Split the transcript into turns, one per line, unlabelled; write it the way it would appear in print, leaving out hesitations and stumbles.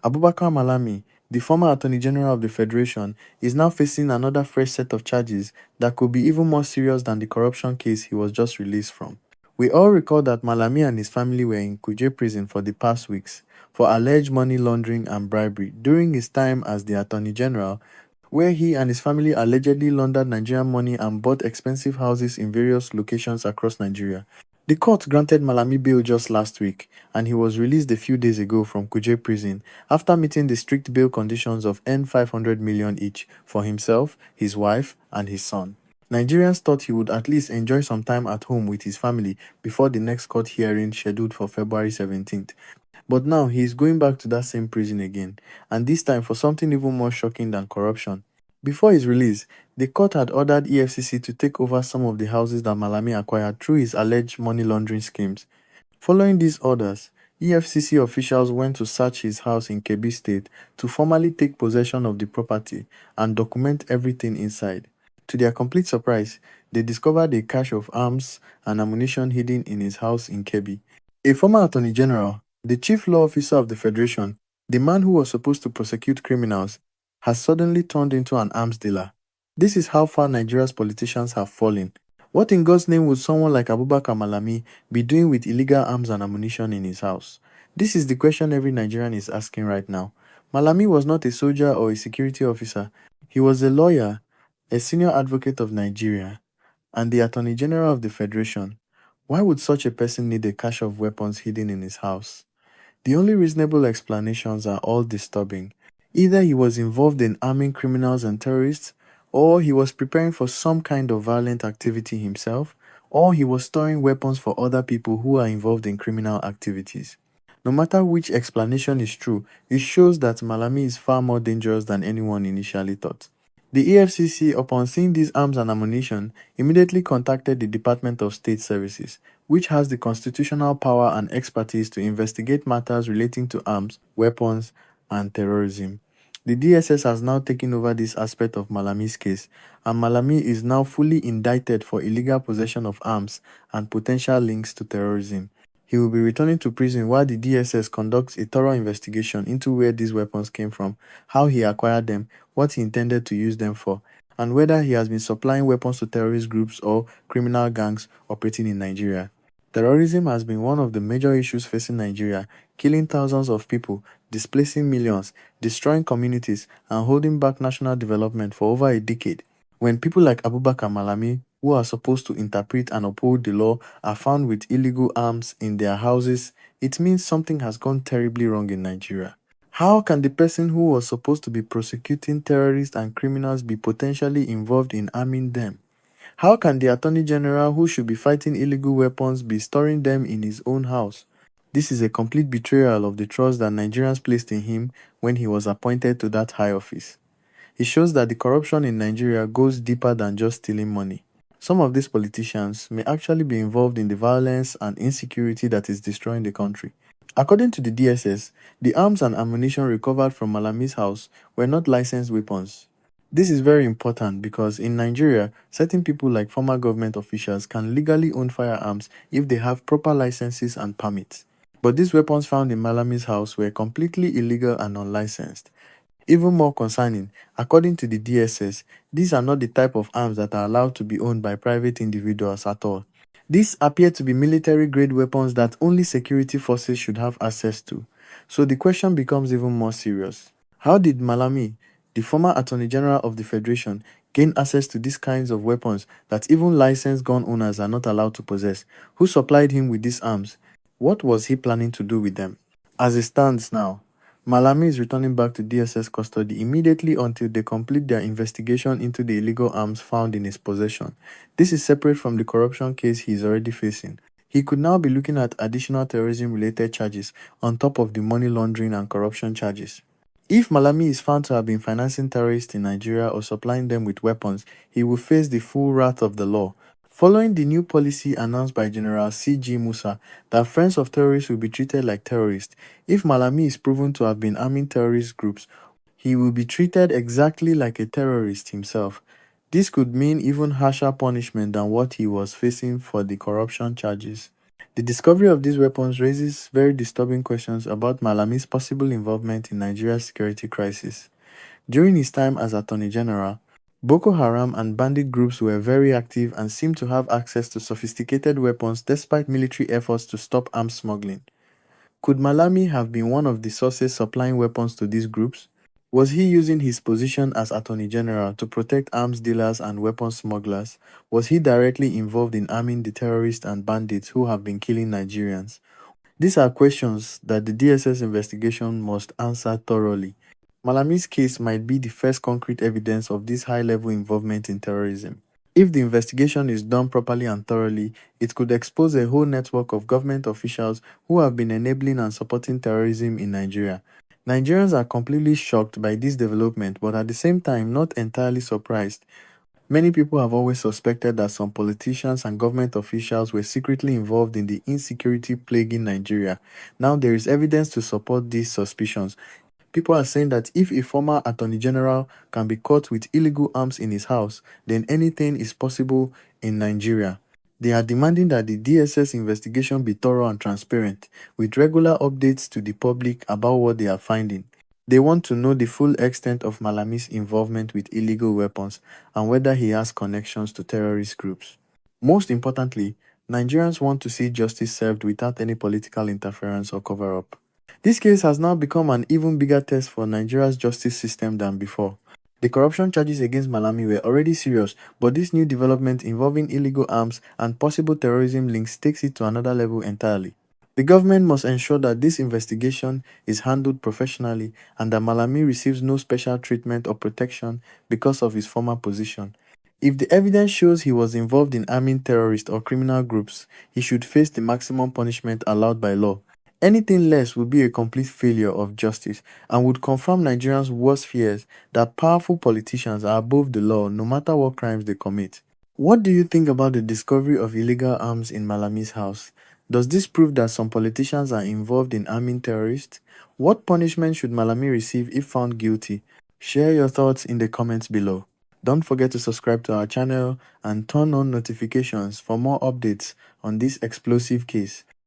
Abubakar Malami, the former Attorney General of the Federation, is now facing another fresh set of charges that could be even more serious than the corruption case he was just released from. We all recall that Malami and his family were in Kuje prison for the past weeks for alleged money laundering and bribery during his time as the Attorney General, where he and his family allegedly laundered Nigerian money and bought expensive houses in various locations across Nigeria. The court granted Malami bail just last week, and he was released a few days ago from Kuje prison after meeting the strict bail conditions of N500 million each for himself, his wife, and his son. Nigerians thought he would at least enjoy some time at home with his family before the next court hearing scheduled for February 17th. But now he is going back to that same prison again, and this time for something even more shocking than corruption. Before his release, the court had ordered EFCC to take over some of the houses that Malami acquired through his alleged money laundering schemes. Following these orders, EFCC officials went to search his house in Kebbi State to formally take possession of the property and document everything inside. To their complete surprise, they discovered a cache of arms and ammunition hidden in his house in Kebbi. A former Attorney General, the Chief Law Officer of the Federation, the man who was supposed to prosecute criminals, has suddenly turned into an arms dealer. This is how far Nigeria's politicians have fallen. What in God's name would someone like Abubakar Malami be doing with illegal arms and ammunition in his house? This is the question every Nigerian is asking right now. Malami was not a soldier or a security officer. He was a lawyer, a senior advocate of Nigeria, and the Attorney General of the Federation. Why would such a person need a cache of weapons hidden in his house? The only reasonable explanations are all disturbing. Either he was involved in arming criminals and terrorists, or he was preparing for some kind of violent activity himself, or he was storing weapons for other people who are involved in criminal activities. No matter which explanation is true, it shows that Malami is far more dangerous than anyone initially thought. The EFCC, upon seeing these arms and ammunition, immediately contacted the Department of State Services, which has the constitutional power and expertise to investigate matters relating to arms, weapons, and terrorism. The DSS has now taken over this aspect of Malami's case, and Malami is now fully indicted for illegal possession of arms and potential links to terrorism. He will be returning to prison while the DSS conducts a thorough investigation into where these weapons came from, how he acquired them, what he intended to use them for, and whether he has been supplying weapons to terrorist groups or criminal gangs operating in Nigeria. Terrorism has been one of the major issues facing Nigeria, killing thousands of people, displacing millions, destroying communities, and holding back national development for over a decade. When people like Abubakar Malami, who are supposed to interpret and uphold the law, are found with illegal arms in their houses, it means something has gone terribly wrong in Nigeria. How can the person who was supposed to be prosecuting terrorists and criminals be potentially involved in arming them? How can the Attorney General who should be fighting illegal weapons be storing them in his own house? This is a complete betrayal of the trust that Nigerians placed in him when he was appointed to that high office. It shows that the corruption in Nigeria goes deeper than just stealing money. Some of these politicians may actually be involved in the violence and insecurity that is destroying the country. According to the DSS, the arms and ammunition recovered from Malami's house were not licensed weapons. This is very important because in Nigeria, certain people like former government officials can legally own firearms if they have proper licenses and permits. But these weapons found in Malami's house were completely illegal and unlicensed. Even more concerning, according to the DSS, these are not the type of arms that are allowed to be owned by private individuals at all. These appear to be military-grade weapons that only security forces should have access to. So the question becomes even more serious. How did Malami, the former Attorney General of the Federation, gain access to these kinds of weapons that even licensed gun owners are not allowed to possess? Who supplied him with these arms? What was he planning to do with them? As it stands now, Malami is returning back to DSS custody immediately until they complete their investigation into the illegal arms found in his possession. This is separate from the corruption case he is already facing. He could now be looking at additional terrorism-related charges on top of the money laundering and corruption charges. If Malami is found to have been financing terrorists in Nigeria or supplying them with weapons, he will face the full wrath of the law. Following the new policy announced by General C.G. Musa that friends of terrorists will be treated like terrorists, if Malami is proven to have been arming terrorist groups, he will be treated exactly like a terrorist himself. This could mean even harsher punishment than what he was facing for the corruption charges. The discovery of these weapons raises very disturbing questions about Malami's possible involvement in Nigeria's security crisis. During his time as Attorney General, Boko Haram and bandit groups were very active and seemed to have access to sophisticated weapons despite military efforts to stop arms smuggling. Could Malami have been one of the sources supplying weapons to these groups? Was he using his position as Attorney General to protect arms dealers and weapons smugglers? Was he directly involved in arming the terrorists and bandits who have been killing Nigerians? These are questions that the DSS investigation must answer thoroughly. Malami's case might be the first concrete evidence of this high-level involvement in terrorism. If the investigation is done properly and thoroughly, it could expose a whole network of government officials who have been enabling and supporting terrorism in Nigeria. Nigerians are completely shocked by this development, but at the same time not entirely surprised. Many people have always suspected that some politicians and government officials were secretly involved in the insecurity plaguing Nigeria. Now there is evidence to support these suspicions. People are saying that if a former attorney general can be caught with illegal arms in his house, then anything is possible in Nigeria. They are demanding that the DSS investigation be thorough and transparent, with regular updates to the public about what they are finding. They want to know the full extent of Malami's involvement with illegal weapons and whether he has connections to terrorist groups. Most importantly, Nigerians want to see justice served without any political interference or cover-up. This case has now become an even bigger test for Nigeria's justice system than before. The corruption charges against Malami were already serious, but this new development involving illegal arms and possible terrorism links takes it to another level entirely. The government must ensure that this investigation is handled professionally and that Malami receives no special treatment or protection because of his former position. If the evidence shows he was involved in arming terrorist or criminal groups, he should face the maximum punishment allowed by law. Anything less would be a complete failure of justice and would confirm Nigerians' worst fears that powerful politicians are above the law no matter what crimes they commit. What do you think about the discovery of illegal arms in Malami's house? Does this prove that some politicians are involved in arming terrorists? What punishment should Malami receive if found guilty? Share your thoughts in the comments below. Don't forget to subscribe to our channel and turn on notifications for more updates on this explosive case.